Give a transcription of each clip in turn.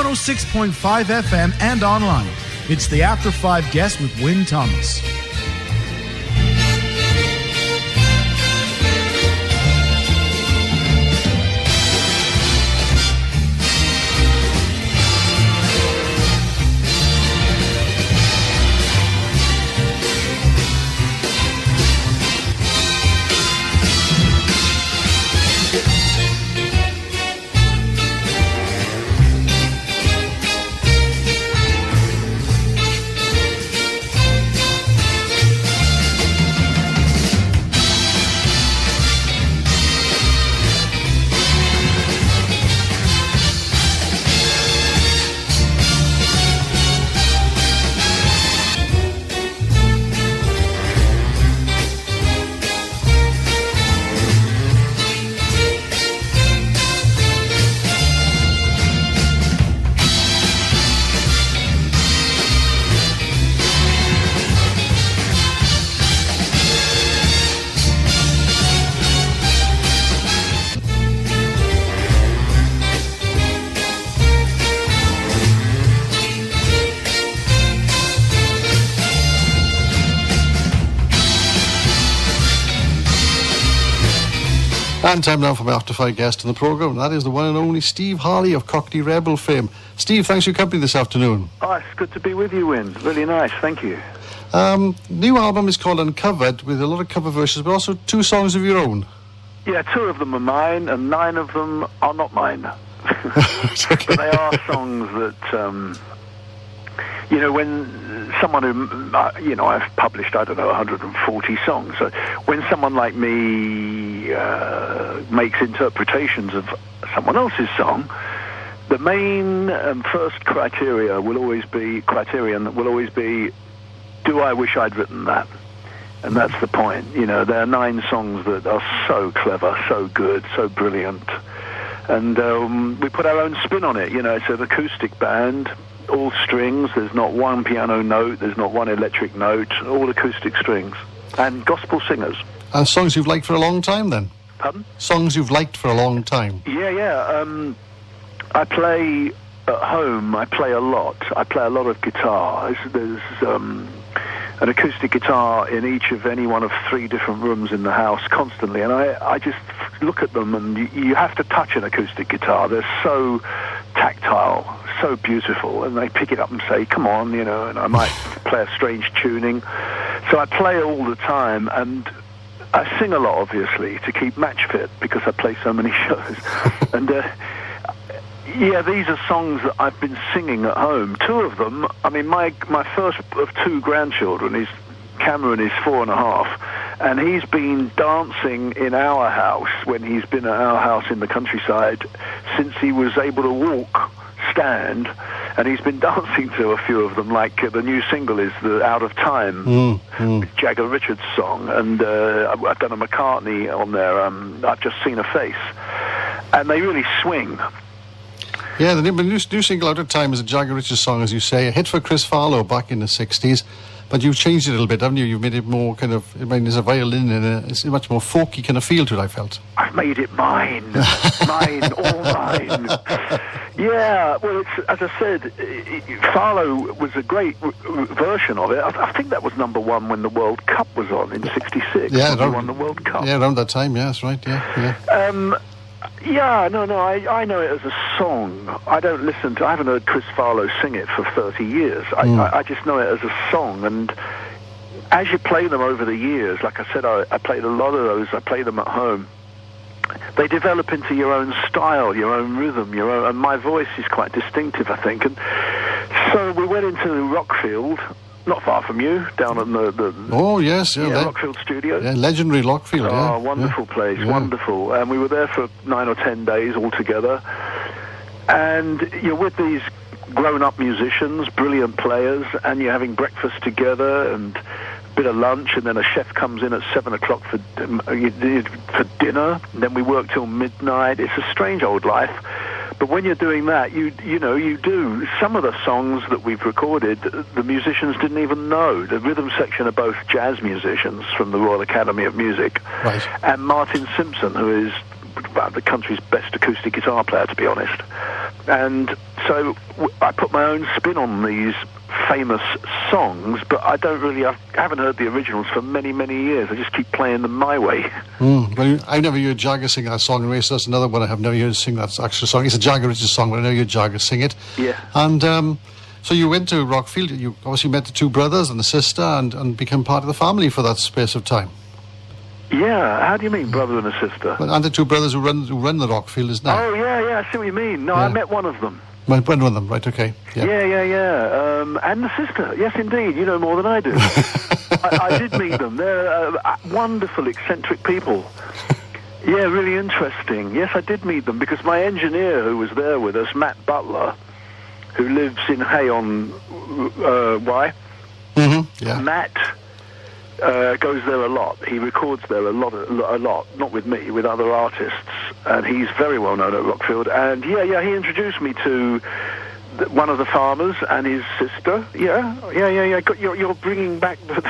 106.5 FM and online. It's the After 5 Guest with Win Thomas. And time now for my After 5 guest in the programme. That is the one and only Steve Harley of Cockney Rebel fame. Steve, thanks for your company this afternoon. Oh, it's good to be with you, Win. Really nice, thank you. New album is called Uncovered, with a lot of cover versions, but also 2 songs of your own. Yeah, 2 of them are mine, and 9 of them are not mine. Okay. But they are songs that, when someone who, I've published, 140 songs. So when someone like me makes interpretations of someone else's song, the main first criterion will always be, do I wish I'd written that? And that's the point. There are 9 songs that are so clever, so good, so brilliant. And we put our own spin on it. It's an acoustic band, all strings. There's not one piano note, there's not one electric note, all acoustic strings. And gospel singers. And songs you've liked for a long time, then? Pardon? Songs you've liked for a long time. Yeah. I play at home, I play a lot. I play a lot of guitar. There's an acoustic guitar in each of any one of 3 different rooms in the house constantly, and I just look at them, and you have to touch an acoustic guitar. They're so tactile, so beautiful, and they pick it up and say, come on, and I might play a strange tuning. So I play all the time, and I sing a lot, obviously, to keep match fit, because I play so many shows. And these are songs that I've been singing at home. 2 of them, my first of 2 grandchildren, Cameron is 4.5, and he's been dancing in our house when he's been at our house in the countryside since he was able to stand, and he's been dancing to a few of them, like the new single is the Out of Time, Jagger Richards song, and I've done a McCartney on there, I've Just Seen a Face, and they really swing. Yeah, the new single Out of Time is a Jagger Richards song, as you say, a hit for Chris Farlow back in the 60s, but you've changed it a little bit, haven't you? You've made it more kind of, there's a violin and it's a much more folky kind of feel to it, I felt. I've made it mine, all mine. Yeah, well, it's, as I said, Farlow was a great version of it. I think that was number 1 when the World Cup was on in '66. Yeah, he won the World Cup. Yeah, around that time, yeah, that's right, yeah. I know it as a song. I haven't heard Chris Farlow sing it for 30 years. I just know it as a song, and as you play them over the years, like I said, I played a lot of those, I play them at home, they develop into your own style, your own rhythm, and my voice is quite distinctive, I think. And so we went into Rockfield, not far from you, down in the oh yes, Rockfield studio. Yeah, legendary Rockfield. Oh, wonderful place, wonderful. And we were there for 9 or 10 days altogether. And you're with these grown-up musicians, brilliant players, and you're having breakfast together and a bit of lunch, and then a chef comes in at 7 o'clock for dinner. And then we work till midnight. It's a strange old life. But when you're doing that, you do. Some of the songs that we've recorded, the musicians didn't even know. The rhythm section are both jazz musicians from the Royal Academy of Music. Right. And Martin Simpson, who is the country's best acoustic guitar player, to be honest. And so I put my own spin on these famous songs, but I haven't heard the originals for many, many years. I just keep playing them my way. Well, I've never heard Jagger sing that song, and so that's another one I've never heard sing that actual song. It's a Jagger Richards song, but I know you heard Jagger sing it. Yeah. And so you went to Rockfield. You obviously met the two brothers and the sister, and became part of the family for that space of time. Yeah, how do you mean, brother and a sister? Well, and the two brothers who run the Rockfield, isn't it? Oh, yeah, I see what you mean. No, I met one of them. One of them, right, okay. Yeah. And the sister, yes, indeed. You know more than I do. I did meet them. They're wonderful, eccentric people. Yeah, really interesting. Yes, I did meet them, because my engineer who was there with us, Matt Butler, who lives in Hay on Wye, yeah. Matt goes there a lot. He records there a lot, not with me, with other artists, and he's very well known at Rockfield. And he introduced me to one of the farmers and his sister. You're bringing back the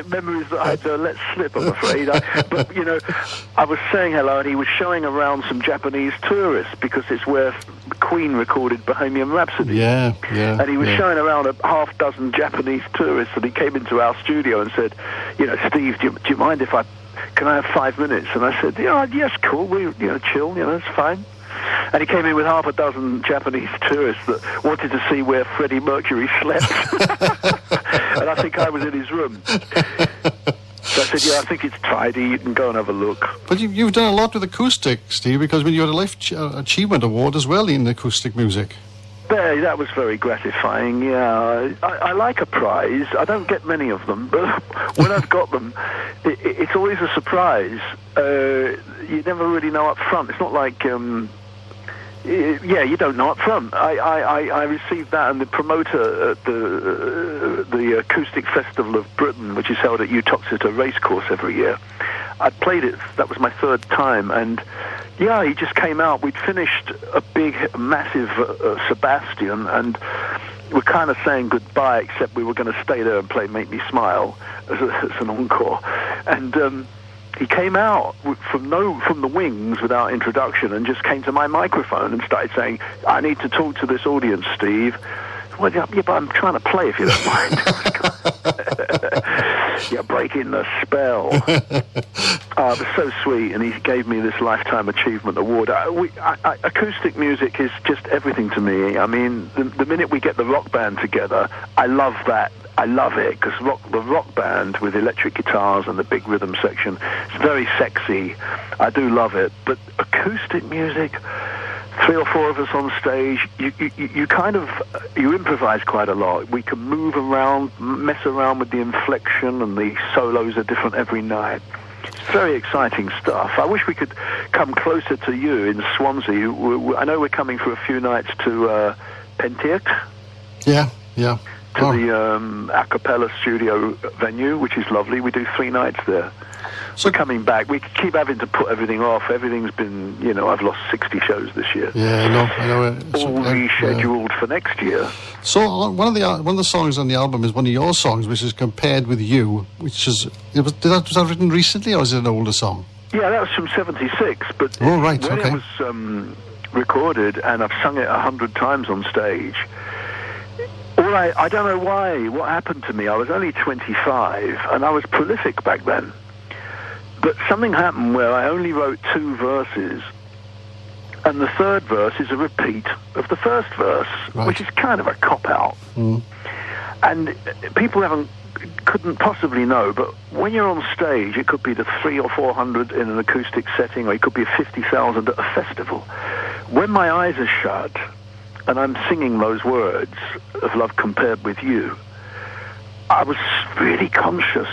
memories that I'd let slip, I'm afraid. But I was saying hello, and he was showing around some Japanese tourists, because it's where Queen recorded Bohemian Rhapsody. Yeah. And he was showing around a half dozen Japanese tourists, and he came into our studio and said, Steve, do you mind if can I have 5 minutes? And I said, yes, cool, we chill, it's fine. And he came in with half a dozen Japanese tourists that wanted to see where Freddie Mercury slept. And I think I was in his room. So I said, I think it's tidy, you can go and have a look. But you've done a lot with acoustic, Steve, because you had a Life Achievement Award as well in acoustic music. Yeah, that was very gratifying, yeah. I like a prize. I don't get many of them, but when I've got them, it's always a surprise. You never really know up front. It's not like... you don't know up front. I received that, and the promoter at the Acoustic Festival of Britain, which is held at Uttoxeter Racecourse every year, I played it. That was my third time, and he just came out. We'd finished a big, massive Sebastian, and we're kind of saying goodbye, except we were going to stay there and play Make Me Smile as an encore. And he came out from the wings without introduction, and just came to my microphone and started saying, I need to talk to this audience, Steve. Well, yeah, but I'm trying to play, if you don't mind. You're breaking the spell. It was so sweet, and he gave me this Lifetime Achievement Award. Acoustic music is just everything to me. I mean, the minute we get the rock band together, I love that. I love it, because the rock band with electric guitars and the big rhythm section, it's very sexy. I do love it. But acoustic music, 3 or 4 of us on stage, you improvise quite a lot. We can move around, mess around with the inflection, and the solos are different every night. It's very exciting stuff. I wish we could come closer to you in Swansea. I know we're coming for a few nights to Pentyrch. Yeah. To the a cappella studio venue, which is lovely. We do 3 nights there. So we're coming back. We keep having to put everything off. Everything's been, I've lost 60 shows this year. Yeah, I know. All rescheduled for next year. So one of the songs on the album is one of your songs, which is Compared With You, which was that written recently, or is it an older song? Yeah, that was from '76. But when it was recorded, and I've sung it 100 times on stage. I don't know why. What happened to me? I was only 25, and I was prolific back then. But something happened where I only wrote 2 verses, and the third verse is a repeat of the first verse, which is kind of a cop-out. And people couldn't possibly know, but when you're on stage, it could be the 300 or 400 in an acoustic setting, or it could be 50,000 at a festival. When my eyes are shut, and I'm singing those words of love compared with you, I was really conscious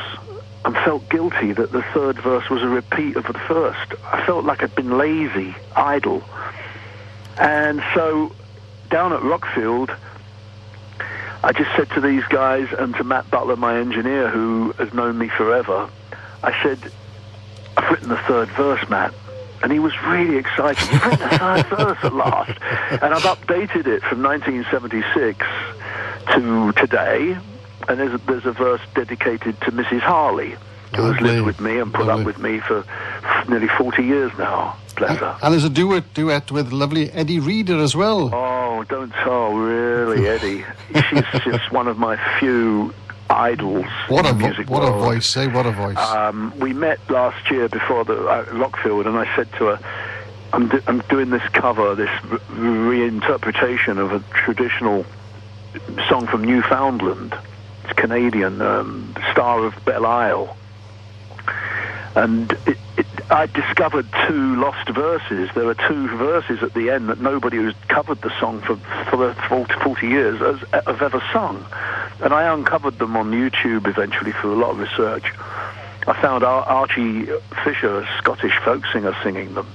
and felt guilty that the third verse was a repeat of the first. I felt like I'd been lazy, idle. And so down at Rockfield, I just said to these guys, and to Matt Butler, my engineer, who has known me forever, I said, I've written the third verse, Matt. And he was really excited. You've written the third verse at last. And I've updated it from 1976 to today. And there's a verse dedicated to Mrs. Harley, who has lived with me and put up with me for nearly 40 years now. Bless her. And there's a duet with lovely Eddie Reader as well. Oh, don't tell, really, Eddie. She's just one of my few idols What in a the music what world. a voice, eh? What a voice. We met last year before the Rockfield, and I said to her, I'm doing this cover, this reinterpretation of a traditional song from Newfoundland. It's Canadian, Star of Belle Isle. And I discovered 2 lost verses. There are 2 verses at the end that nobody who's covered the song for the 40 years have ever sung. And I uncovered them on YouTube eventually through a lot of research. I found Archie Fisher, a Scottish folk singer, singing them.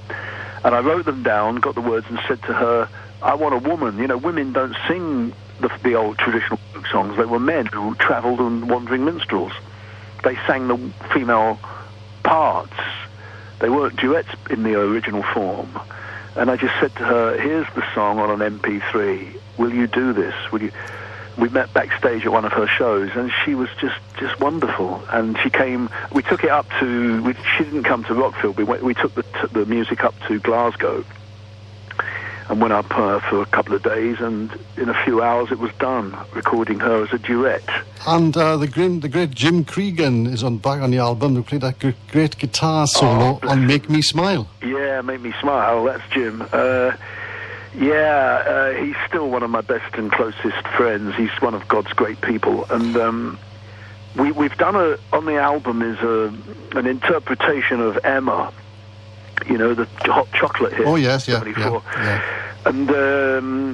And I wrote them down, got the words, and said to her, I want a woman. You know, women don't sing the old traditional folk songs. They were men who travelled and wandering minstrels. They sang the female parts. They weren't duets in the original form. And I just said to her, here's the song on an MP3. Will you do this? Will you? We met backstage at one of her shows, and she was just wonderful. And she came. We took it up to. She didn't come to Rockfield. We took the music up to Glasgow, and went up for a couple of days. And in a few hours, it was done. Recording her as a duet. And the great Jim Cregan is back on the album. Who played that great guitar solo on "Make Me Smile." Yeah, Make Me Smile. That's Jim. He's still one of my best and closest friends. He's one of God's great people. And we've done on the album is an interpretation of Emma, you know, the hot chocolate hit. Oh, yes, yeah. And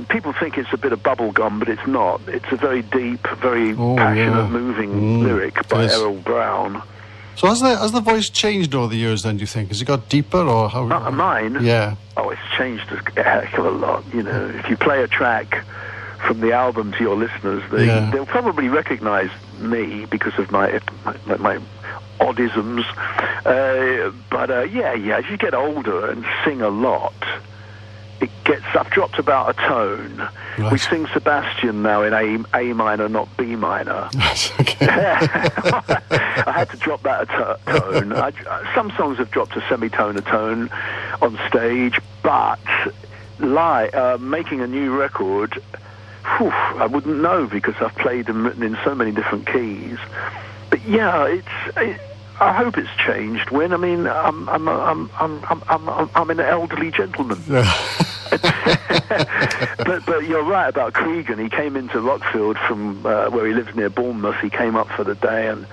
people think it's a bit of bubblegum, but it's not. It's a very deep, very passionate, moving lyric by Errol Brown. So has the voice changed over the years then, do you think? Has it got deeper or how? Mine? Yeah. Oh, it's changed a heck of a lot. You know, if you play a track from the album to your listeners, they'll probably recognise me because of my oddisms. But as you get older and sing a lot, I've dropped about a tone. Right. We sing Sebastian now in A minor, not B minor. Okay. I had to drop that tone. Some songs have dropped a semitone a tone on stage, but making a new record, I wouldn't know because I've played and written in so many different keys. But yeah, I hope it's changed. When I mean, I'm an elderly gentleman. but you're right about Cregan. He came into Rockfield from where he lives near Bournemouth. He came up for the day and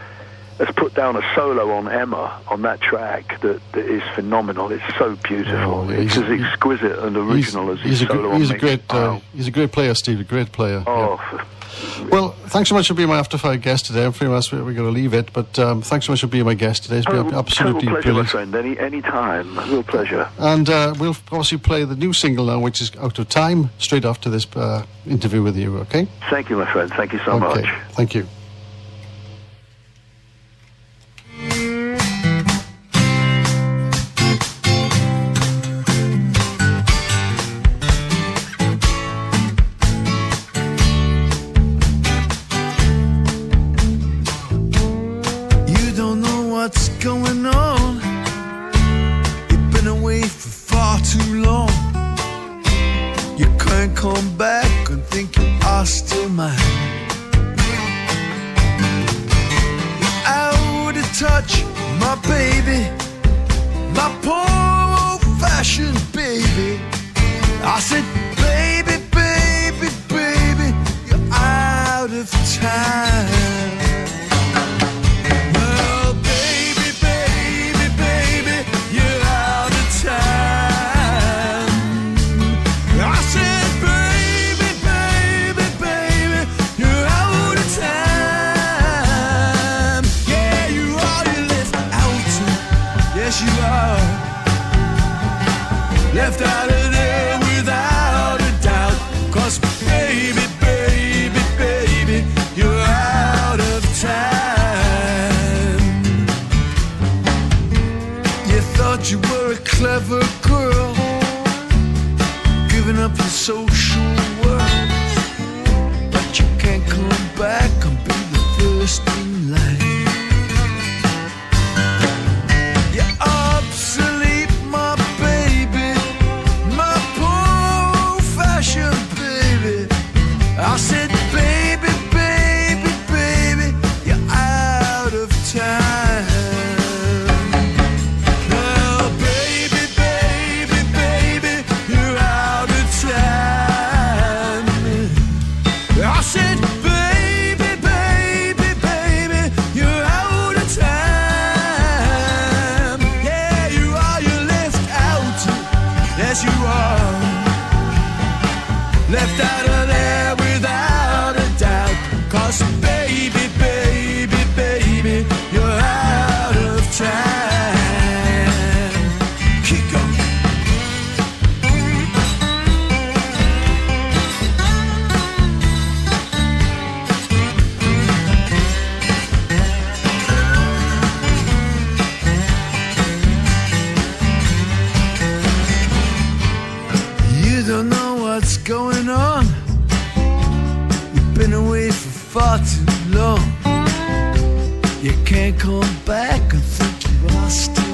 has put down a solo on Emma on that track that is phenomenal. It's so beautiful. It's as exquisite and original as his solo. He's a great player, Steve. A great player. Oh. Yeah. Well, thanks so much for being my After 5 guest today. I'm afraid we're going to leave it, but thanks so much for being my guest today. It's been absolutely pleasure, brilliant. my friend. Any time. Real pleasure. And we'll obviously play the new single now, which is Out of Time, straight after this interview with you, okay? Thank you, my friend. Thank you so much. Thank you. Going on, you've been away for far too long. You can't come back and think you are still mine. You're out of touch, my baby, my poor old-fashioned baby. I said, baby, baby, baby, you're out of time. Left out of there without a doubt. 'Cause baby, baby, baby, you're out of time. You thought you were a clever girl, giving up your social world, but you can't come back and be the first in line. You're obsolete, my baby. I said, baby, baby, baby, you're out of time. Yeah, you are, you're left out. Yes, you are. Left out of there without a doubt. 'Cause baby, baby, baby, you're out of time. Keep going. You don't know what's going on. You've been away for far too long. You can't come back and think you are still